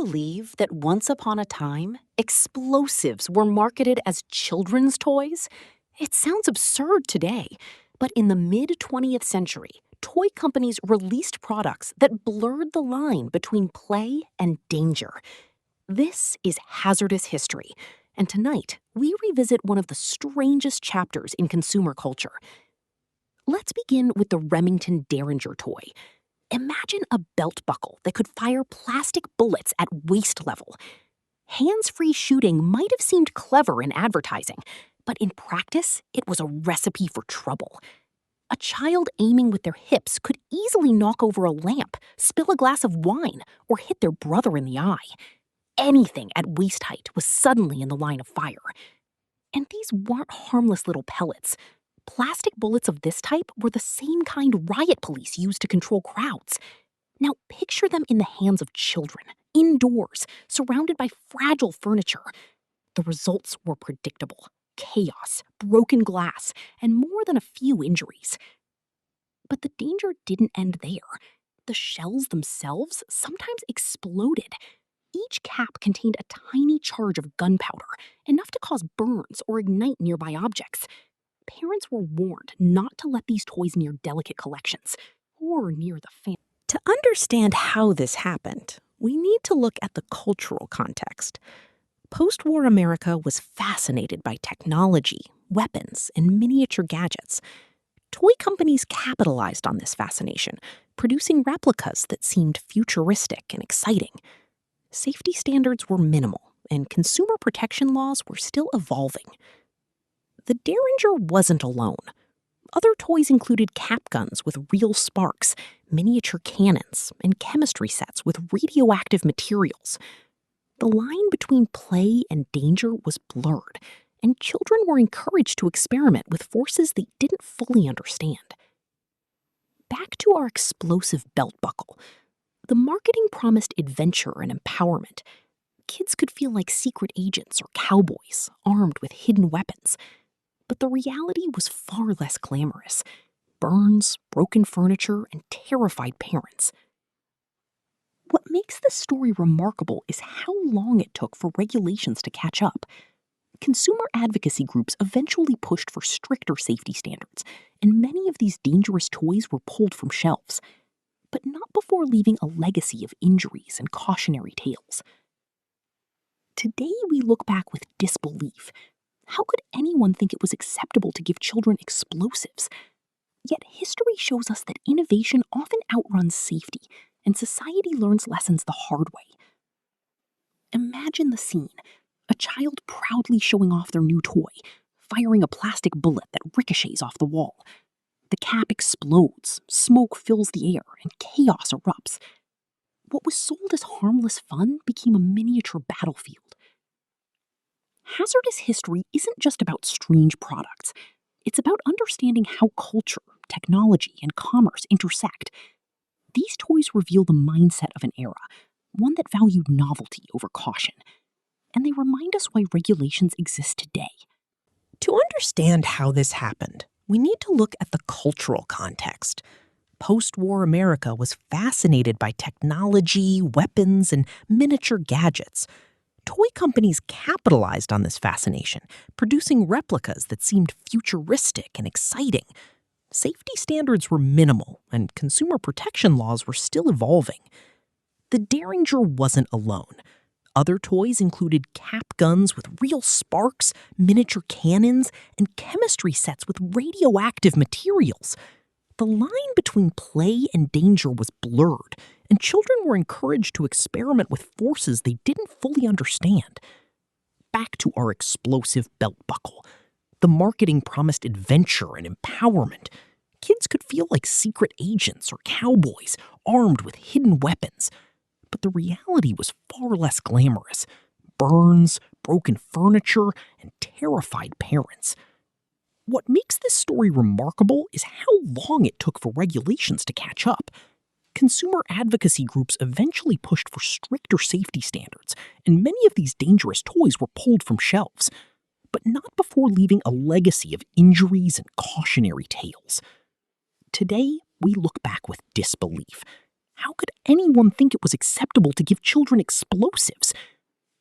believe that once upon a time, explosives were marketed as children's toys? It sounds absurd today, but in the mid 20th century, toy companies released products that blurred the line between play and danger. This is Hazardous History, and tonight we revisit one of the strangest chapters in consumer culture. Let's begin with the Remington Derringer toy. Imagine a belt buckle that could fire plastic bullets at waist level. Hands-free shooting might have seemed clever in advertising, but in practice, it was a recipe for trouble. A child aiming with their hips could easily knock over a lamp, spill a glass of wine, or hit their brother in the eye. Anything at waist height was suddenly in the line of fire. And these weren't harmless little pellets. Plastic bullets of this type were the same kind riot police used to control crowds. Now picture them in the hands of children, indoors, surrounded by fragile furniture. The results were predictable: chaos, broken glass, and more than a few injuries. But the danger didn't end there. The shells themselves sometimes exploded. Each cap contained a tiny charge of gunpowder, enough to cause burns or ignite nearby objects. Parents were warned not to let these toys near delicate collections or near the family. To understand how this happened, we need to look at the cultural context. Post-war America was fascinated by technology, weapons, and miniature gadgets. Toy companies capitalized on this fascination, producing replicas that seemed futuristic and exciting. Safety standards were minimal, and consumer protection laws were still evolving. The Derringer wasn't alone. Other toys included cap guns with real sparks, miniature cannons, and chemistry sets with radioactive materials. The line between play and danger was blurred, and children were encouraged to experiment with forces they didn't fully understand. Back to our explosive belt buckle. The marketing promised adventure and empowerment. Kids could feel like secret agents or cowboys, armed with hidden weapons. But the reality was far less glamorous: burns, broken furniture, and terrified parents. What makes this story remarkable is how long it took for regulations to catch up. Consumer advocacy groups eventually pushed for stricter safety standards, and many of these dangerous toys were pulled from shelves, but not before leaving a legacy of injuries and cautionary tales. Today we look back with disbelief. How could anyone think it was acceptable to give children explosives? Yet history shows us that innovation often outruns safety, and society learns lessons the hard way. Imagine the scene: a child proudly showing off their new toy, firing a plastic bullet that ricochets off the wall. The cap explodes, smoke fills the air, and chaos erupts. What was sold as harmless fun became a miniature battlefield. Hazardous History isn't just about strange products. It's about understanding how culture, technology, and commerce intersect. These toys reveal the mindset of an era, one that valued novelty over caution. And they remind us why regulations exist today. To understand how this happened, we need to look at the cultural context. Post-war America was fascinated by technology, weapons, and miniature gadgets. Toy companies capitalized on this fascination, producing replicas that seemed futuristic and exciting. Safety standards were minimal, and consumer protection laws were still evolving. The Derringer wasn't alone. Other toys included cap guns with real sparks, miniature cannons, and chemistry sets with radioactive materials. The line between play and danger was blurred, and children were encouraged to experiment with forces they didn't fully understand. Back to our explosive belt buckle. The marketing promised adventure and empowerment. Kids could feel like secret agents or cowboys, armed with hidden weapons. But the reality was far less glamorous: burns, broken furniture, and terrified parents. What makes this story remarkable is how long it took for regulations to catch up. Consumer advocacy groups eventually pushed for stricter safety standards, and many of these dangerous toys were pulled from shelves, but not before leaving a legacy of injuries and cautionary tales. Today, we look back with disbelief. How could anyone think it was acceptable to give children explosives?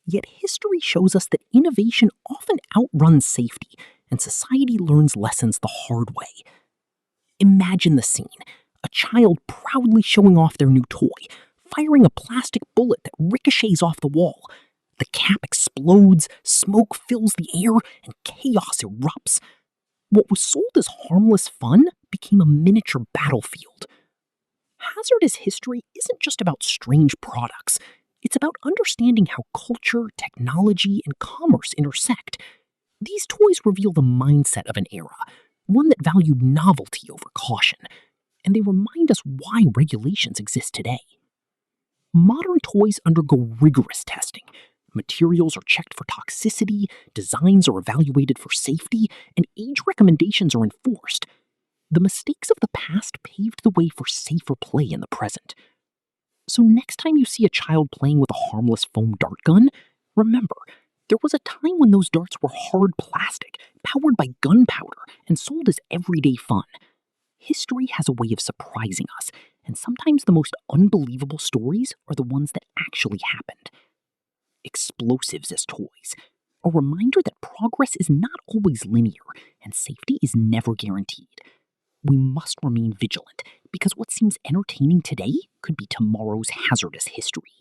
Yet history shows us that innovation often outruns safety, and society learns lessons the hard way. Imagine the scene: a child proudly showing off their new toy, firing a plastic bullet that ricochets off the wall. The cap explodes, smoke fills the air, and chaos erupts. What was sold as harmless fun became a miniature battlefield. Hazardous history isn't just about strange products. It's about understanding how culture, technology, and commerce intersect. These toys reveal the mindset of an era, one that valued novelty over caution, and they remind us why regulations exist today. Modern toys undergo rigorous testing. Materials are checked for toxicity, designs are evaluated for safety, and age recommendations are enforced. The mistakes of the past paved the way for safer play in the present. So next time you see a child playing with a harmless foam dart gun, remember, there was a time when those darts were hard plastic, powered by gunpowder, and sold as everyday fun. History has a way of surprising us, and sometimes the most unbelievable stories are the ones that actually happened. Explosives as toys. A reminder that progress is not always linear, and safety is never guaranteed. We must remain vigilant, because what seems entertaining today could be tomorrow's hazardous history.